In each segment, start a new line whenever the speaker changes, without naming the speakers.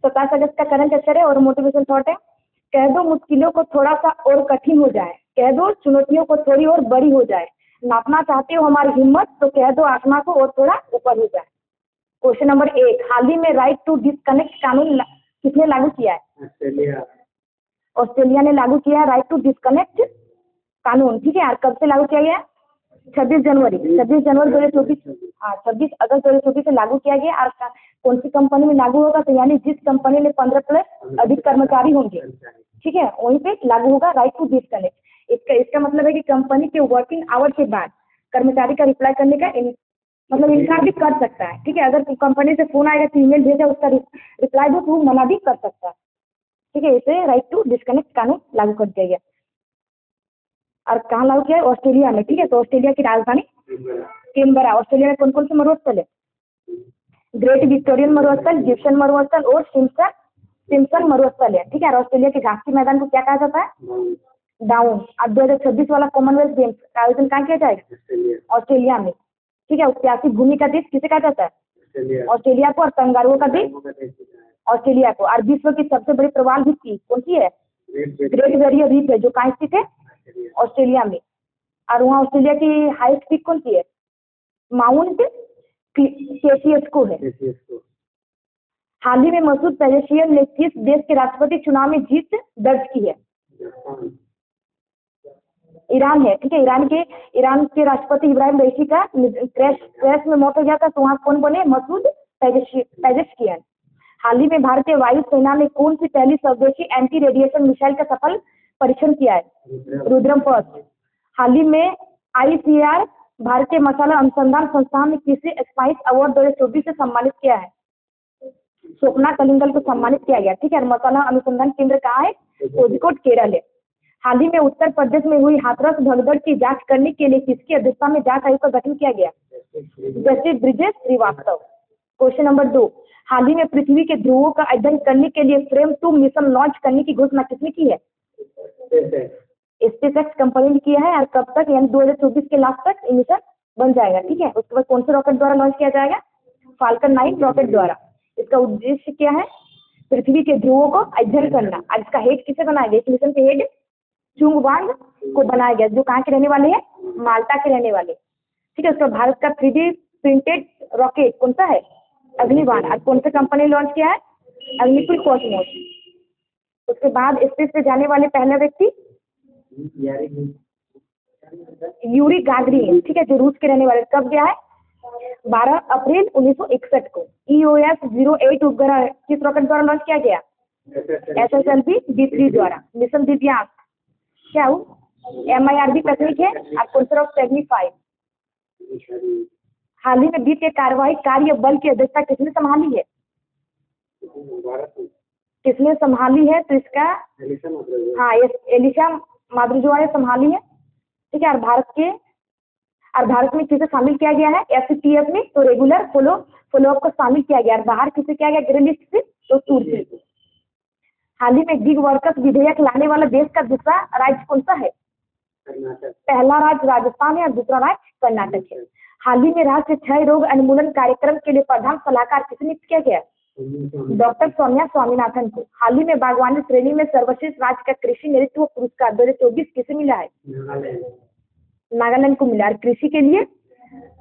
27 अगस्त का current affair है और मोटिवेशन थॉट है। कह दो मुश्किलों को थोड़ा सा और कठिन हो जाए, कह दो चुनौतियों को थोड़ी और बड़ी हो जाए, नापना चाहते हो हमारी हिम्मत तो कह दो आसमां को और थोड़ा ऊपर हो जाए। क्वेश्चन नंबर 1, हाल ही में राइट टू डिस्कनेक्ट कानून किसने लागू किया है? ऑस्ट्रेलिया ने लागू किया है राइट टू डिस्कनेक्ट कानून। ठीक है यार, कब से लागू किया गया? 26 जनवरी 2024। हाँ, 26 अगस्त 2024 से लागू किया गया। और कौन सी कंपनी में लागू होगा? तो यानी जिस कंपनी में 15 प्लस अधिक कर्मचारी होंगे, ठीक है, वहीं पे लागू होगा राइट टू डिस्कनेक्ट। इसका मतलब है कि कंपनी के वर्किंग आवर के बाद कर्मचारी का रिप्लाई करने का मतलब इनकार भी कर सकता है। ठीक है, अगर कंपनी से फोन आएगा तो ईमेल भेजा, उसका रिप्लाई दो तो वो मना भी कर सकता है। ठीक है, इसे राइट टू डिस्कनेक्ट कानून लागू कर दिया गया। और कहाँ लागू किया है? ऑस्ट्रेलिया में। ठीक है, तो ऑस्ट्रेलिया की राजधानी कैनबरा। ऑस्ट्रेलिया में कौन कौन से मरुस्थल है? ग्रेट विक्टोरियन मरुस्थल, गिब्सन मरुस्थल और सिम्पसन मरुस्थल है। ठीक है, ऑस्ट्रेलिया के घास के मैदान को क्या कहा जाता है? डाउन। अब 2026 वाला कॉमनवेल्थ गेम्स का आयोजन कहाँ किया जाएगा? ऑस्ट्रेलिया में। ठीक है, उत्यासी भूमि का देश किसे कहा जाता है? ऑस्ट्रेलिया को। और कंगारुओं का देश ऑस्ट्रेलिया को। और विश्व की सबसे बड़ी प्रवाल भित्ति कौन सी है? ग्रेट बैरियर रीफ है, जो कहाँ स्थित है? ऑस्ट्रेलिया में। और वहाँ ऑस्ट्रेलिया की हाईएस्ट पीक कौन सी है? माउंट केसियस्को है। हाल ही में मसूद पेजेशियन ने किस देश के राष्ट्रपति चुनाव में जीत दर्ज की है? ईरान है। ठीक है, ईरान के राष्ट्रपति इब्राहिम रईसी का क्रैश में मौत हो गया था, तो वहाँ कौन बने? मसूद पेजेशियन। हाल ही में भारतीय वायुसेना ने कौन सी पहली स्वदेशी एंटी रेडिएशन मिसाइल का सफल परीक्षण किया है? रुद्रम फर्स्ट। हाल ही में ICAR भारतीय मसाला अनुसंधान संस्थान ने किसे स्पाइस अवार्ड 2024 से सम्मानित किया है? स्वप्ना कलिंगल को सम्मानित किया गया। ठीक है, मसाला अनुसंधान केंद्र कहाँ है? कोझिकोड, केरल है। हाल ही में उत्तर प्रदेश में हुई हाथरस भगदड़ की जांच करने के लिए किसकी अध्यक्षता में जांच आयोग का गठन किया गया? Justice Brijesh Srivastava. Question number 2, हाल ही में पृथ्वी के ध्रुवों का अध्ययन करने के लिए फ्रेम 2 मिशन लॉन्च करने की घोषणा किसने की है? स्पेसएक्स कंपनी ने किया है। और कब तक? यानी 2024 के लास्ट तक ये मिशन बन जाएगा। ठीक है, उसके बाद कौन से रॉकेट द्वारा लॉन्च किया जाएगा? फाल्कन 9 रॉकेट द्वारा। इसका उद्देश्य क्या है? पृथ्वी के ध्रुवों को अध्ययन करना। और इसका हेड किसे बनाया गया? इस मिशन के हेड चुंग वांग को बनाया गया, जो कहाँ के रहने वाले हैं? माल्टा के रहने वाले। ठीक है, उसका भारत का 3D प्रिंटेड रॉकेट कौन सा है? अग्निबाण। और कौन सी कंपनी लॉन्च किया है? अग्निकुल कॉस्मोस। उसके बाद स्पेस पे जाने वाले पहला व्यक्ति यूरी गागरिन। ठीक है, जो रूस के रहने वाले। कब गया है? 12 अप्रैल 1961 को। EOS 08 उपग्रह किस रॉकेट द्वारा लॉन्च किया गया? SSLV D3 द्वारा। मिशन दिव्यांग क्या हो? MIRV तकनीक है। और कौन सा टेक्निक 5। हाल ही में वित्तीय कार्यवाही कार्य बल की अध्यक्षता किसने संभाली है? किसने संभाली है? तो इसका हाँ, एलिशा माद्रुजोआ ने संभाली है। ठीक है, और भारत में किसे शामिल किया गया है? FATF में। तो रेगुलर फॉलोअप को शामिल किया गया। और बाहर किसे किया गया? ग्रे लिस्ट से। तो तुर्की। हाल ही में गिग वर्कर्स विधेयक लाने वाला देश का दूसरा राज्य कौन सा है? पहला राज्य राजस्थान है और दूसरा राज्य कर्नाटक है। हाल ही में राष्ट्रीय क्षय रोग उन्मूलन कार्यक्रम के लिए प्रधान सलाहकार किसे नियुक्त किया गया? डॉक्टर सौम्या स्वामीनाथन को। हाल ही में बागवानी श्रेणी में सर्वश्रेष्ठ राज्य का कृषि नेतृत्व पुरस्कार 2024 किसे मिला है? नागालैंड को मिला। और कृषि के लिए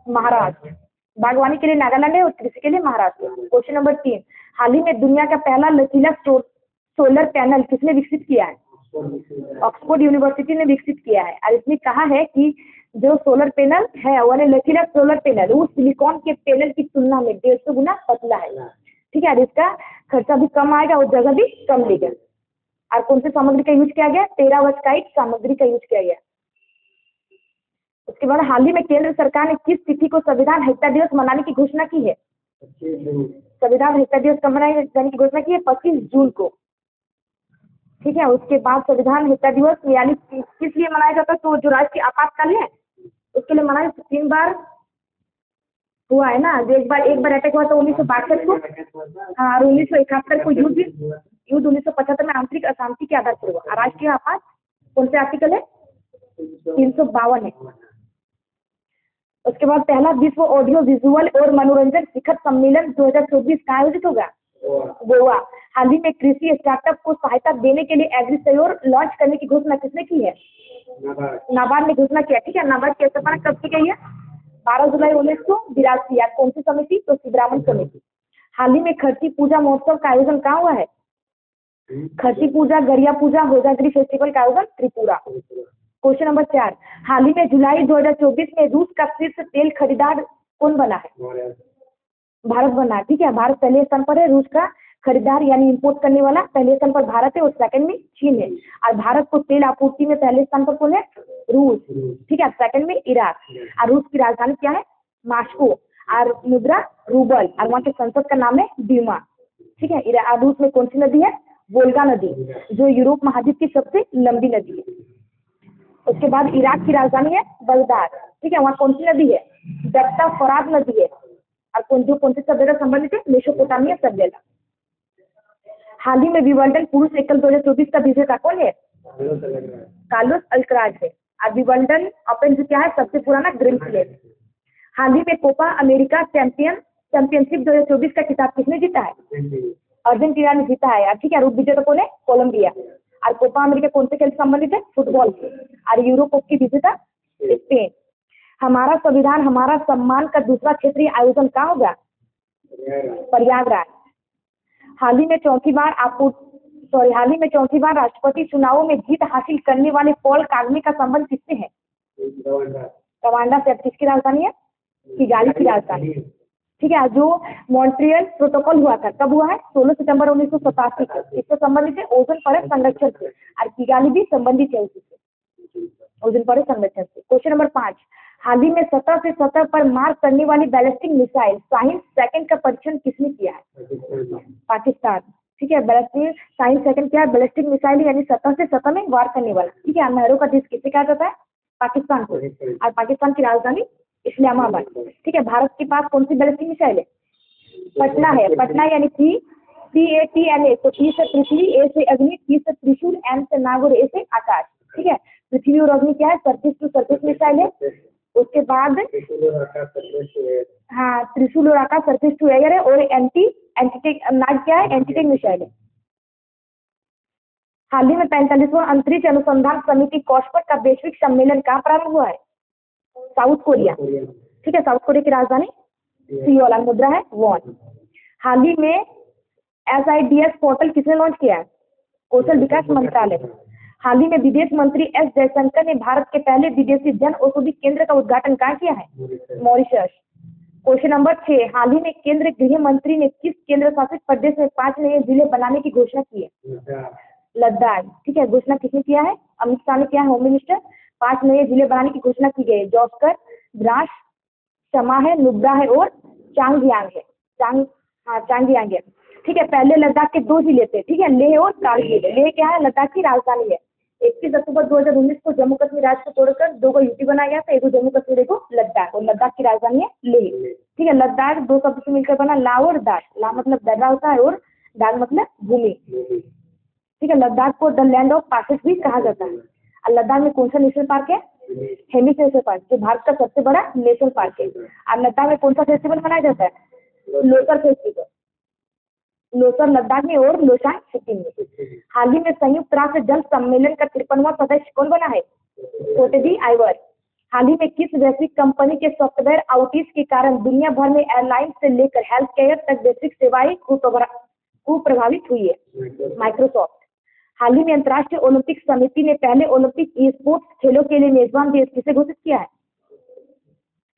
महाराष्ट्र। बागवानी के लिए नागालैंड है और कृषि के लिए महाराष्ट्र। क्वेश्चन नंबर 3, हाल ही में दुनिया का पहला लचीला सोलर पैनल किसने विकसित किया है? ऑक्सफोर्ड यूनिवर्सिटी ने विकसित किया है। और इसमें कहा है कि जो सोलर पैनल है वो लचीला सोलर पैनल वो सिलिकॉन के पैनल की तुलना में 150 गुना पतला है। ठीक है, और इसका खर्चा भी कम आएगा और जगह भी कम लेगा। और कौन सी सामग्री का यूज किया गया? टेरावस्काइट सामग्री का यूज किया गया। उसके बाद हाल ही में केंद्र सरकार ने किस तिथि को संविधान हत्या दिवस मनाने की घोषणा की है? संविधान हत्या दिवस कब मनाने जाने की घोषणा की है? 25 जून को। ठीक है, उसके बाद संविधान हत्या दिवस यानी किस लिए मनाया जाता है? तो जो राष्ट्रीय आपातकाल है उसके लिए मनाया। 3 बार हुआ है ना। एक बार अटैक हुआ था 1962 को। हाँ, और 1971 को युद्ध 1975 में आंतरिक अशांति के आधार पर हुआ। राष्ट्रीय आपात कौन से आर्टिकल है? 352 है। उसके बाद पहला विश्व ऑडियो विजुअल और मनोरंजन शिखर सम्मेलन 2024 का आयोजित होगा गोवा। हाल ही में कृषि स्टार्टअप को सहायता देने के लिए एग्रीस्योर लॉन्च करने की घोषणा किसने की है? नाबार्ड ने घोषणा किया। ठीक है, नाबार्ड की स्थापना कब की गई है? 12 जुलाई 1982। यार कौन सी समिति? तो सिब्रामन समिति। हाल ही में खर्ची पूजा महोत्सव का आयोजन कहाँ हुआ है? खर्ची पूजा, गरिया पूजा, होजागिरी फेस्टिवल का आयोजन त्रिपुरा। क्वेश्चन नंबर 4, हाल ही में जुलाई 2024 में रूस का शीर्ष तेल खरीदार कौन बना है? भारत बना है। ठीक है, भारत पहले स्थान पर है। रूस का खरीदार यानी इंपोर्ट करने वाला पहले स्थान पर भारत है और सेकंड में चीन है। और भारत को तेल आपूर्ति में पहले स्थान पर कौन है? रूस। ठीक है, सेकंड में इराक। और रूस की राजधानी क्या है? मास्को। और मुद्रा रूबल। और वहाँ के संसद का नाम है डीमा। ठीक है, और रूस में कौन सी नदी है? वोल्गा नदी, जो यूरोप महाद्वीप की सबसे लंबी नदी है। उसके बाद इराक की राजधानी है बगदाद। ठीक है, वहाँ कौन सी नदी है? दत्ता फरात नदी है। और कौन सी सभ्यता संबंधित है? मेसोपोटामिया सभ्यता। हाल ही में विंबलडन पुरुष एकल 2024 का विजेता कौन है? कार्लोस अल्कराज है। और विंबलडन ओपन जो क्या है? सबसे पुराना ग्रैंड स्लैम। हाल ही में कोपा अमेरिका चैंपियनशिप 2024 का खिताब किसने जीता है? अर्जेंटीना ने जीता है। ठीक है, रूप विजेता कौन है? कोलंबिया। और कोपा अमेरिका कौन से खेल से संबंधित है? फुटबॉल से। और यूरो कप की विजेता स्पेन। हमारा संविधान हमारा सम्मान का दूसरा क्षेत्रीय आयोजन कहाँ होगा? प्रयागराज। हाल ही में चौथी बार राष्ट्रपति चुनावों में जीत हासिल करने वाले पॉल कागमे का संबंध किससे है? रवांडा से। किसकी राजधानी है? किगाली की राजधानी। ठीक है, जो मॉन्ट्रियल प्रोटोकॉल हुआ था कब हुआ है? 16 सितंबर 1987 को। इससे संबंधित है ओजोन परत संरक्षण से। और किगाली भी संबंधित है उसी से, ओजोन परत संरक्षण से। क्वेश्चन नंबर 5, हाल ही में सतह से सतह पर मार करने वाली बैलिस्टिक मिसाइल शाहीन सेकंड का परीक्षण किसने किया है? पाकिस्तान। ठीक है, बैलिस्टिक शाहीन सेकंड क्या है? बैलिस्टिक मिसाइल यानी सतह से सतह में वार करने वाला। ठीक है, नहरों का देश किसे कहा जाता है? पाकिस्तान को। और पाकिस्तान की राजधानी इस्लामाबाद। ठीक है, भारत के पास कौन सी बैलिस्टिक मिसाइल है? पटना है। पटना यानी PATNA। तो P से पृथ्वी, A से अग्नि, T से त्रिशूल, N से नाग और A से आकाश। ठीक है, पृथ्वी और अग्नि क्या है? सरफेस टू सरफेस मिसाइल है। उसके बाद हाँ, त्रिशूल और आकाश सरफेस टू एयर है। और एंटीटेक नाग क्या है? एंटीटेक मिसाइल है। हाल ही में 45वां अंतरिक्ष अनुसंधान समिति कॉस्पर का वैश्विक सम्मेलन कहाँ प्रारंभ हुआ है? South Korea. ठीक है, साउथ कोरिया की राजधानी सियोल। और मुद्रा है वॉन। हाल ही में SIDS पोर्टल किसने लॉन्च किया है? कौशल विकास मंत्रालय। हाल ही में विदेश मंत्री S जयशंकर ने भारत के पहले विदेशी जन औषधि केंद्र का उद्घाटन कहाँ किया है? मॉरिशस। क्वेश्चन नंबर 6, हाल ही में केंद्रीय गृह मंत्री ने किस केंद्र शासित प्रदेश में 5 नए जिले बनाने की घोषणा की है? लद्दाख। ठीक है, घोषणा किसने किया है? अमित शाह ने किया है, होम मिनिस्टर। 5 नए जिले बनाने की घोषणा की गई है। जॉस्कर, द्रास, शमा है, नुब्रा है और चांगयांग है। चांगयांग है। ठीक है, पहले लद्दाख के 2 जिले थे। ठीक है, लेह और कारगिल। लेह क्या है? लद्दाख की राजधानी है। 21 अक्टूबर 2019 को जम्मू कश्मीर राज्य को तोड़कर 2 को यूटी बनाया गया था। एक जम्मू कश्मीर, एक लद्दाख। और लद्दाख की राजधानी है लेह। ठीक है, लद्दाख 2 शब्द से मिलकर बना, ला और दाख। ला मतलब दर्रा होता है और दाग मतलब भूमि। ठीक है, लद्दाख को द लैंड ऑफ पासेस भी कहा जाता है। और लद्दाख में कौन सा नेशनल पार्क है? हेमिस नेशनल पार्क, जो भारत का सबसे बड़ा नेशनल पार्क है। और लद्दाख में कौन सा फेस्टिवल मनाया जाता है? लोसर फेस्टिवल। लोसर लद्दाख में और लोसांग सिक्किम में। हाल ही में संयुक्त राष्ट्र जल सम्मेलन का 53वां सदस्य कौन बना है? कोटे दी आइवर। हाल ही में किस वैश्विक कंपनी के सॉफ्टवेयर आउटेज के कारण दुनिया भर में एयरलाइन से लेकर हेल्थ केयर तक वैश्विक सेवाएं कुप्रभावित हुई है? माइक्रोसॉफ्ट। हाल ही में अंतर्राष्ट्रीय ओलंपिक समिति ने पहले ओलंपिक ई स्पोर्ट्स खेलों के लिए मेजबान देश किसे घोषित किया है?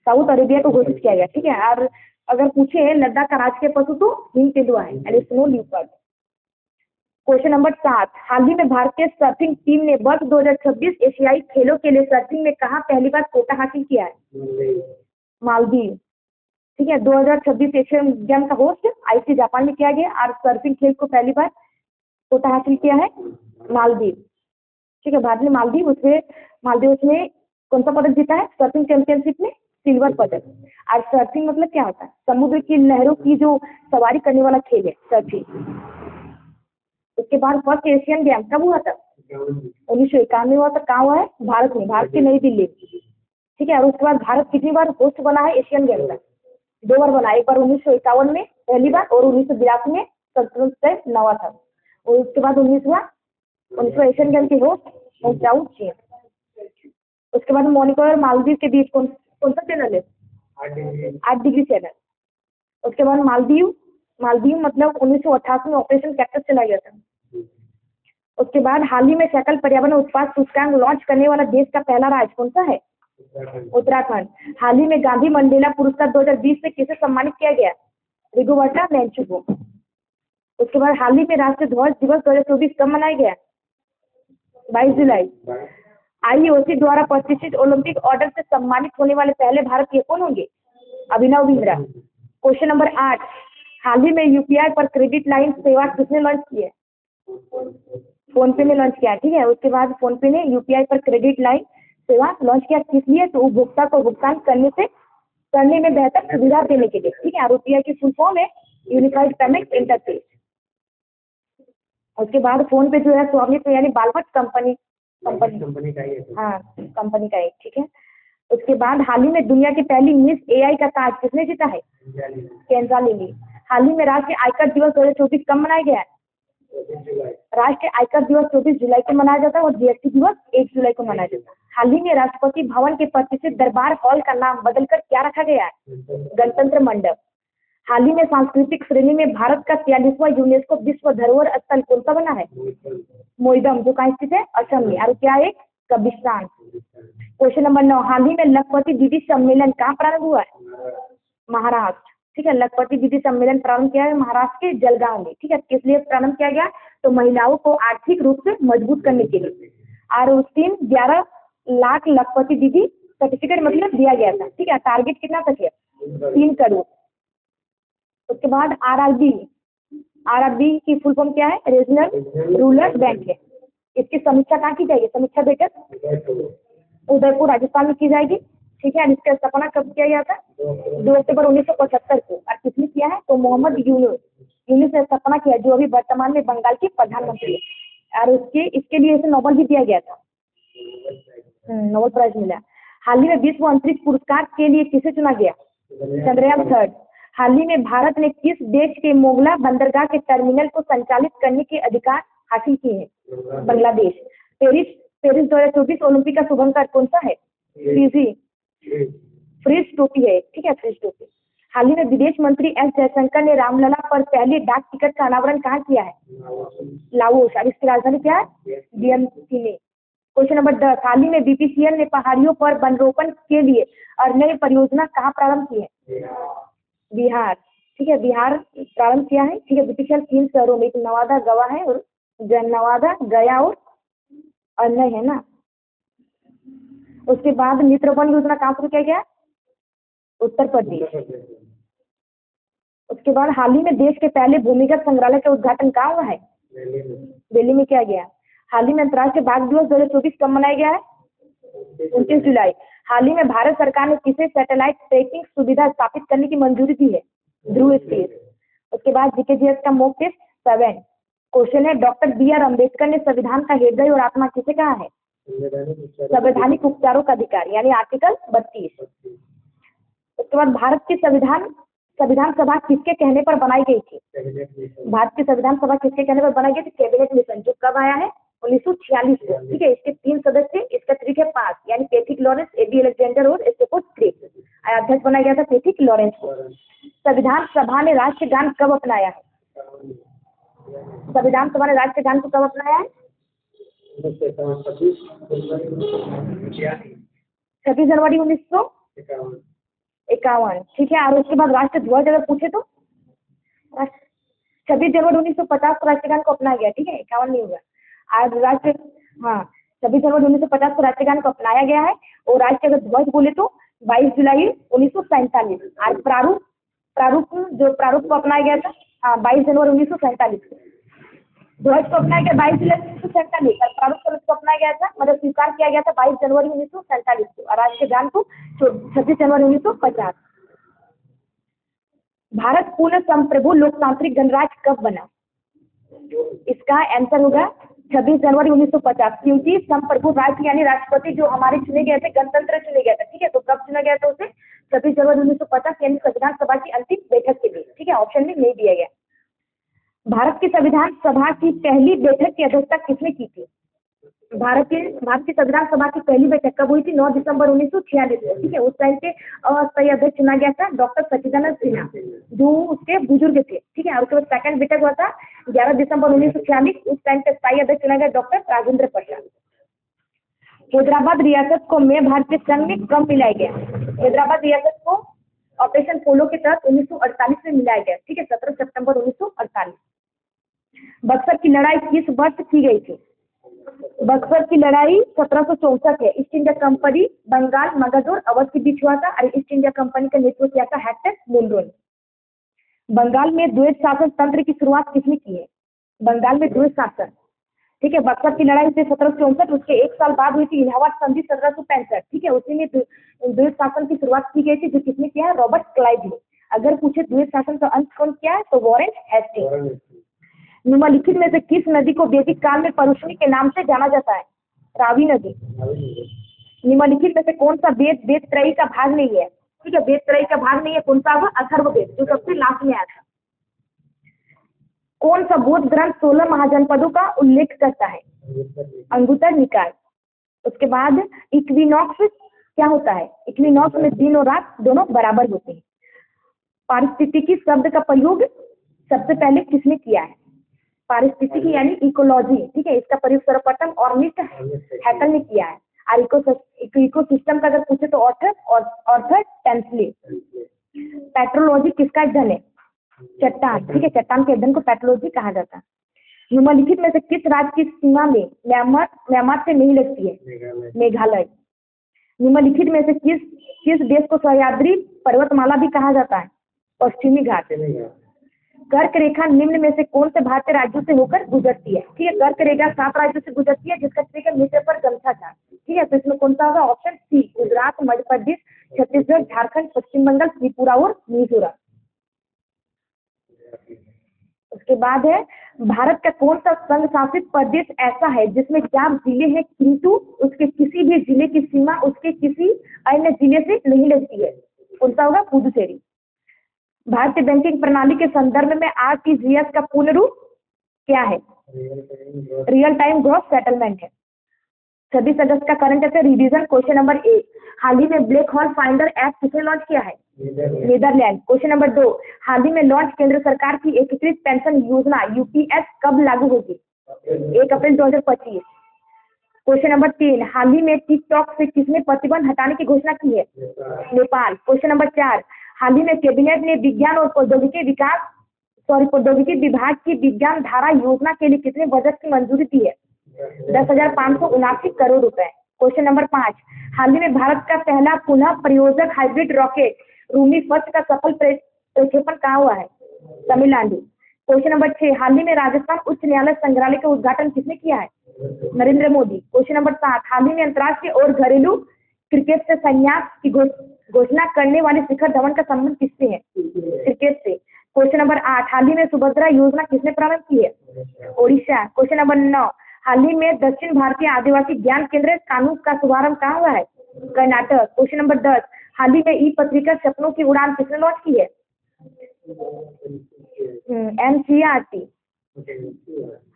साउथ अरेबिया को घोषित किया गया। ठीक है, और अगर पूछे लद्दाख का राजकीय पशु तो हिम तेंदुआ है, and snow leopard. Question number 7, हाल ही में भारतीय सर्फिंग टीम ने वर्ष 2026 एशियाई खेलों के लिए सर्फिंग में कहाँ पहली बार कोटा हासिल किया है? मालदीव। ठीक है, 2026 एशियन गेम का होस्ट आईसी जापान में किया गया। और सर्फिंग खेल को पहली बार कोटा हासिल किया है मालदीव। ठीक है, भारत ने मालदीव उसमें कौन सा पदक जीता है? सर्फिंग चैंपियनशिप में सिल्वर पदक। और सर्फिंग मतलब क्या होता है? समुद्र की लहरों की जो सवारी करने वाला खेल है सर्फिंग। उसके बाद फर्स्ट एशियन गेम कब हुआ था? 1991 हुआ था। कहाँ हुआ है? भारत में, भारत की नई दिल्ली। ठीक है, और उसके बाद भारत कितनी बार होस्ट बना है एशियन गेम का? 2 बार बना। एक बार 1951 में पहली बार और 1982 में संस्कृत से नवा था। और उसके बाद 19वां एशियन गेम की होस्ट होंगजाऊ चीन। उसके बाद मोनाको और मालदीव के बीच कौन सा चैनल है? 8 डिग्री चैनल। उसके बाद मालदीव मतलब 1988 में ऑपरेशन कैक्टस चलाया गया था। उसके बाद हाल ही में सकल पर्यावरण उत्पाद सूचकांक लॉन्च करने वाला देश का पहला राज्य कौन सा है? उत्तराखंड। हाल ही में गांधी मंडेला पुरस्कार 2020 से किसे सम्मानित किया गया? रिगोबर्टा मैंचू को। उसके बाद हाल ही में राष्ट्रीय ध्वज दिवस 2024 कब मनाया गया? 22 जुलाई। IOC द्वारा प्रतिष्ठित ओलंपिक ऑर्डर से सम्मानित होने वाले पहले भारतीय कौन होंगे? अभिनव बिंद्रा। क्वेश्चन नंबर 8, हाल ही में यूपीआई पर क्रेडिट लाइन सेवा किसने लॉन्च की है? फोन पे ने लॉन्च किया, ठीक है। उसके बाद फोन पे ने यूपीआई पर क्रेडिट लाइन सेवा लॉन्च किया, किस लिए? तो उपभोक्ता को भुगतान करने में बेहतर सुविधा देने के लिए, ठीक है। और यूपीआई की फुल फॉर्म है यूनिफाइड पेमेंट इंटरफेस। उसके बाद फोन पे जो है स्वामित्व यानी बालवट कंपनी का ही है। हाँ, कंपनी का है, ठीक है। उसके बाद हाल ही में दुनिया की पहली मिस एआई का ताज किसने जीता है? केंद्रा लिली। हाल ही में राष्ट्रीय आयकर दिवस 2024 कब मनाया गया है? राष्ट्रीय आयकर दिवस 24 जुलाई को मनाया जाता है और जीएसटी दिवस 1 जुलाई को मनाया जाता है। हाल ही में राष्ट्रपति भवन के प्रतिष्ठित दरबार हॉल का नाम बदलकर क्या रखा गया है? गणतंत्र मंडप। हाल ही में सांस्कृतिक श्रेणी में भारत का 43वां यूनेस्को विश्व धरोहर स्थल कौन सा बना है? मोइदम, जो कहाँ स्थित है? असम में। और क्या है? कब्रिस्तान। क्वेश्चन नंबर 9, हाल ही में लखपति दीदी सम्मेलन कहाँ प्रारंभ हुआ है? महाराष्ट्र, ठीक है। लखपति दीदी सम्मेलन प्रारंभ किया है महाराष्ट्र के जलगांव में, ठीक है। किस लिए प्रारंभ किया गया? तो महिलाओं को आर्थिक रूप से मजबूत करने के लिए। और उस दिन 11 लाख लखपति दीदी सर्टिफिकेट मतलब दिया गया था, ठीक है। टारगेट कितना तक है? 3 करोड़। उसके बाद आरआरबी की फुल फॉर्म क्या है? रीजनल रूरल बैंक है। इसकी समीक्षा कहाँ की जाएगी? समीक्षा बैठक उदयपुर राजस्थान में की जाएगी, ठीक है। इसका स्थापना कब किया गया था? 2 अक्टूबर 1975 को। और किसने किया है? तो मोहम्मद यूनुस ने स्थापना किया, जो अभी वर्तमान में बंगाल के प्रधानमंत्री है। और इसके लिए इसे नोबेल भी दिया गया था, नोबेल प्राइज मिला। हाल ही में विश्व अंतरिक्ष पुरस्कार के लिए किसे चुना गया? चंद्रयान 3। हाल ही में भारत ने किस देश के मोगला बंदरगाह के टर्मिनल को संचालित करने के अधिकार हासिल किए हैं? बांग्लादेश। पेरिस 2024 ओलंपिक का शुभंकर कौन सा है? फ्रिज टोपी है, ठीक है, फ्रिज टोपी। हाल ही में विदेश मंत्री एस जयशंकर ने रामलला पर पहले डाक टिकट का अनावरण कहाँ किया है? लाओस। और इसकी राजधानी क्या है? वियंतियान में। क्वेश्चन नंबर 10, हाल ही में बीपीसीएल ने पहाड़ियों पर वनरोपण के लिए और नई परियोजना कहाँ प्रारंभ की है? बिहार, ठीक है, बिहार प्रारंभ किया है, ठीक है। बीपीसीएल 3 शहरों में, एक नवादा गवा है और नवादा गया और अन्य है ना। उसके बाद मित्र वन योजना कहाँ शुरू किया गया? उत्तर प्रदेश। उसके बाद हाल ही में देश के पहले भूमिगत संग्रहालय का उद्घाटन कहाँ हुआ है? दिल्ली में किया गया। हाल ही में अंतर्राष्ट्रीय बाघ दिवस 2024 कब मनाया गया है? 29 जुलाई। हाल ही में भारत सरकार ने किसे सैटेलाइट ट्रैकिंग सुविधा स्थापित करने की मंजूरी दी है? ध्रुव स्पेस। उसके बाद जीकेजीएस का मॉक टेस्ट 7 क्वेश्चन है, डॉक्टर BR अम्बेडकर ने संविधान का हृदय और आत्मा किसे कहा है? संवैधानिक उपचारों का अधिकार यानी आर्टिकल 32। उसके बाद भारत की संविधान सभा किसके कहने पर बनाई गई थी? भारत की संविधान सभा किसके कहने पर बनाई गई थी? कैबिनेट मिशन, जो कब आया है? 1946 को, ठीक है। इसके 3 सदस्य, इसका तरीक है 5 यानी पैट्रिक लॉरेंस, एडी अलेक्जेंडर और स्टेफोर्ड क्रिप्स। अध्यक्ष बनाया गया था पैट्रिक लॉरेंस को। संविधान सभा ने राष्ट्रगान कब अपनाया है? संविधान सभा ने राष्ट्रगान को कब अपनाया है? 26 जनवरी 1951, ठीक है। और उसके बाद राष्ट्र ध्वज अगर पूछे तो 26 जनवरी 1950 को राष्ट्रगान को अपनाया गया, ठीक है, 51 नहीं हुआ। आज 26 जनवरी 1950 को राष्ट्रगान को अपनाया गया है। और राष्ट्र अगर ध्वज बोले तो 22 जुलाई 1947। आज प्रारूप को अपनाया गया था 22 जनवरी 1947 को। ध्वज को अपनाया गया 22 जुलाई 1947। प्रारूप को अपनाया गया था, मतलब स्वीकार किया गया था 22 जनवरी 1947 को। और राष्ट्रगान को 26 जनवरी 1950। भारत पूर्ण संप्रभु लोकतांत्रिक गणराज्य कब बना? इसका आंसर होगा 26 जनवरी 1950, क्योंकि संप्रभु राज्य यानी राष्ट्रपति जो हमारे चुने गए थे, गणतंत्र चुने गए थे, ठीक है। तो कब चुना गया था उसे? 26 जनवरी 1950 यानी संविधान सभा की अंतिम बैठक के लिए, ठीक है। ऑप्शन में नहीं दिया गया। भारत की संविधान सभा की पहली बैठक की अध्यक्षता किसने की थी? भारत की संविधान सभा की पहली बैठक कब हुई थी? 9 दिसंबर 1946 को। ठीक है, उस टाइम पे अस्थायी अध्यक्ष चुना गया था डॉक्टर सच्चिदानंद सिन्हा, जो उसके बुजुर्ग थे। ठीक है, और उसके बाद सेकंड बैठक हुआ था 11 दिसंबर 1946। उस टाइम पे स्थायी अध्यक्ष चुना गया डॉक्टर राजेंद्र प्रसाद। हैदराबाद रियासत को मैं भारतीय संघ में कब मिलाया गया? हैदराबाद रियासत को ऑपरेशन पोलो के तहत 1948 में मिलाया गया। ठीक है, 17 सितंबर 1948। बक्सर की लड़ाई किस वर्ष की गई थी? बक्सर की लड़ाई 1764 है। East India Company Bengal, Magadh और अवध के बीच हुआ था और ईस्ट इंडिया कंपनी का नेतृत्व किया था हेक्टर मुनरो ने। बंगाल में द्वैत शासन तंत्र की शुरुआत किसने की है? बंगाल में द्वैत शासन। ठीक है, बक्सर की लड़ाई से 1764, उसके एक साल बाद हुई थी इलाहाबाद संधि 1765। ठीक है, उसी में द्वैत शासन की शुरुआत की गई थी, जो किसने किया है? रॉबर्ट क्लाइव ने। अगर पूछे द्वैत शासन का अंत कौन किया है, तो वॉरेन हेस्टिंग्स। निम्नलिखित में से किस नदी को वैदिक काल में परुष्णी के नाम से जाना जाता है? रावी नदी। निम्नलिखित में से कौन सा वेद वेद त्रयी का भाग नहीं है? ठीक है, वेद त्रयी का भाग नहीं है, कौन सा? अथर्ववेद, जो सबसे लास्ट में आया था। कौन सा बौद्ध ग्रंथ 16 महाजनपदों का उल्लेख करता है? अंगुत्तर निकाय। उसके बाद इक्विनॉक्स क्या होता है? इक्विनॉक्स में दिन और रात दोनों बराबर होते हैं। पारिस्थितिकी शब्द का प्रयोग सबसे पहले किसने किया है? पारिस्थितिकी यानी इकोलॉजी। ठीक है, इसका प्रयोग सर्वप्रथम ऑर्निस्ट हैकल ने किया है। और इकोसिस्टम का अगर पूछे तो ऑर्थर टेंसले। पेट्रोलॉजी किसका अध्ययन है? चट्टान। ठीक है, चट्टान के अध्ययन को पेट्रोलॉजी कहा जाता है। निम्नलिखित में से किस राज्य की सीमा में म्यांमार से नहीं लगती है? मेघालय। निम्नलिखित में से किस देश को सह्याद्री पर्वतमाला भी कहा जाता है? पश्चिमी घाट। कर्क रेखा निम्न में से कौन से भारतीय राज्यों से होकर गुजरती है? ठीक है, कर्क रेखा 7 राज्यों से गुजरती है, जिसका ठीक है मीटर पर गमछा था। ठीक है, तो इसमें कौन सा होगा? ऑप्शन सी, गुजरात, मध्य प्रदेश, छत्तीसगढ़, झारखंड, पश्चिम बंगाल, त्रिपुरा और मिजोरम। उसके बाद है भारत का कौन सा संघ शासित प्रदेश ऐसा है जिसमें 4 जिले हैं, किंतु उसके किसी भी जिले की सीमा उसके किसी अन्य जिले से नहीं लगती है? कौन सा होगा? पुडुचेरी। भारतीय बैंकिंग प्रणाली के संदर्भ में आरटीजीएस का पूर्ण रूप क्या है? रियल टाइम ग्रॉस सेटलमेंट है। 26 अगस्त का current affair revision. Question number 1, हाल ही में ब्लैक होल फाइंडर ऐप किसने लॉन्च किया है? नीदरलैंड। क्वेश्चन नंबर 2, हाल ही में लॉन्च केंद्र सरकार की एकीकृत पेंशन योजना यूपीएस कब लागू होगी? 1 अप्रैल 2025। क्वेश्चन नंबर 3, हाल ही में टिकटॉक से किसने प्रतिबंध हटाने की घोषणा की है? नेपाल। क्वेश्चन नंबर 4, हाल ही में कैबिनेट ने विज्ञान और प्रौद्योगिकी विभाग की विज्ञान धारा योजना के लिए कितने बजट की मंजूरी दी है? 10,579 करोड़ रुपए। क्वेश्चन नंबर 5, हाल ही में भारत का पहला पुनः प्रयोजक हाइब्रिड रॉकेट रूमी फर्स्ट का सफल प्रक्षेपण कहाँ हुआ है? तमिलनाडु। क्वेश्चन नंबर 6, हाल ही में राजस्थान उच्च न्यायालय संग्रहालय का उद्घाटन किसने किया है? नरेंद्र मोदी। क्वेश्चन नंबर 7, हाल ही में अंतर्राष्ट्रीय और घरेलू क्रिकेट से संन्यास की घोषणा करने वाले शिखर धवन का संबंध किससे है? क्रिकेट से। क्वेश्चन नंबर 8, हाल ही में सुभद्रा योजना किसने प्रारंभ की है? ओडिशा। क्वेश्चन नंबर 9, हाल ही में दक्षिण भारतीय आदिवासी ज्ञान केंद्र कानून का शुभारंभ कहाँ हुआ है? कर्नाटक। क्वेश्चन नंबर 10, हाल ही में ई पत्रिका सपनों की उड़ान किसने लॉन्च की है? एनसीईआरटी।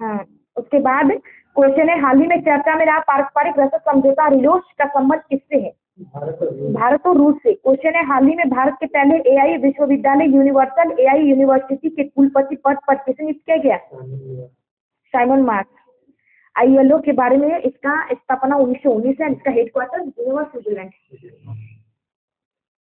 हाँ, उसके बाद क्वेश्चन है, हाल ही में चर्चा में रहा पारस्परिक रसद समझौता रिलोस का संबंध किससे है? भारत और रूस से। क्वेश्चन है, हाल ही में भारत के पहले एआई विश्वविद्यालय यूनिवर्सल एआई यूनिवर्सिटी के कुलपति पद पर किसे नियुक्त किया गया? Simon marks. आईएलओ के बारे में, इसका स्थापना 1919 है, इसका हेडक्वार्टर जिनेवा, स्विट्जरलैंड।